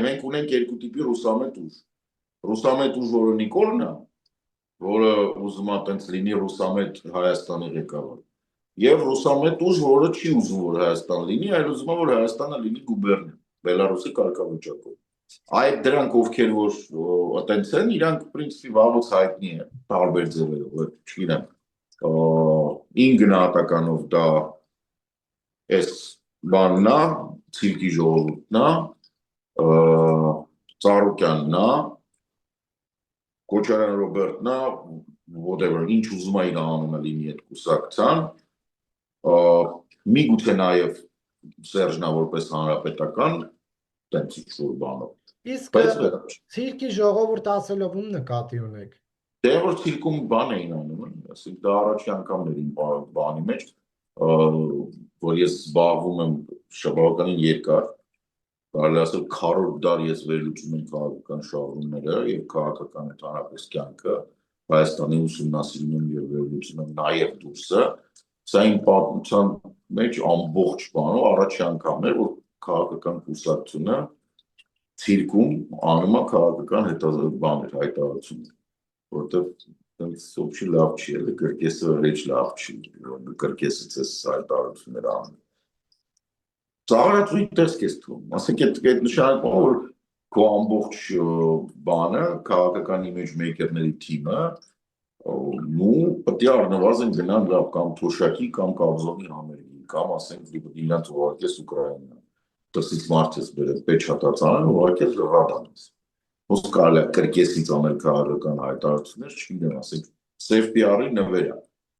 մենք ունենք երկու տիպի ռուսամետ ուժ։ Ռուսամետ ուժ, որը Նիկոլն է, որը ուզում է տենց լինի ռուսամետ Հայաստանի ղեկավար։ Եվ ռուսամետ ուժ, որը չի ուզում, որ Հայաստան լինի, այլ ուզում է, որ Հայաստանը լինի գուբերնիա, Բելարուսի կարգավիճակով։ Այդ դրանք ովքեր որ այտենց են, իրանք պրինցիպի վաղուց հայտնի է տարբեր ձևերով, չգիտեմ, ին գնահատականով դա այս բանն է, ցիրկի ժողովուրդն է, Ծառուկյանն է, Քոչարյան Ռոբերտն է, whatever, ինչ ուզում է իր անունը լինի այդ կուսակցության, միգուցե նաև Սերժնա որպես հանրապետական տենց ինչ-որ բանով։ Իսկ ցիրկի ժողովուրդ ասելով ում նկատի ունեք։ Դե որ ցիրկում բան էին անում, ասենք դա առաջի անգամն էր իմ բանի մեջ, որ ես զբաղվում եմ բավականին երկար, կարելի ասել քառորդ դար ես վերլուծում եմ քաղաքական շարժումները եւ քաղաքական ընդհանրապես կյանքը, Հայաստանի ուսումնասիրում եմ եւ վերլուծում եմ նաեւ դուրսը, սա իմ պատմության մեջ ամբողջ բանով առաջի անգամն էր, որ քաղաքական կուսակցությունը ցիրկում անում է քաղաքական հայտարարություն, որտեղ տենց ոբշի լավ չի, էլի կրկեսը ռեչ լավ չի, կրկեսից ես հայտարարություններ անում։ Ծաղրացույց տեսք ես թվում, ասենք այդ նշանակում է, որ քո ամբողջ բանը, քաղաքական իմիջ մեյքերների թիմը, պետք է առնվազն գնան լավ կամ թոշակի կամ կաբզոնի համերգի, կամ ասենք իրանց ուղարկես Ուկրաինա, տսից մարդ ես բերել պեչատած անեն, ուղարկես Ռադանից։ Ոնց կարելի է կրկեսից անել քաղաքական հայտարարություններ, չգիտեմ, ասենք սև PR-ի նվեր է։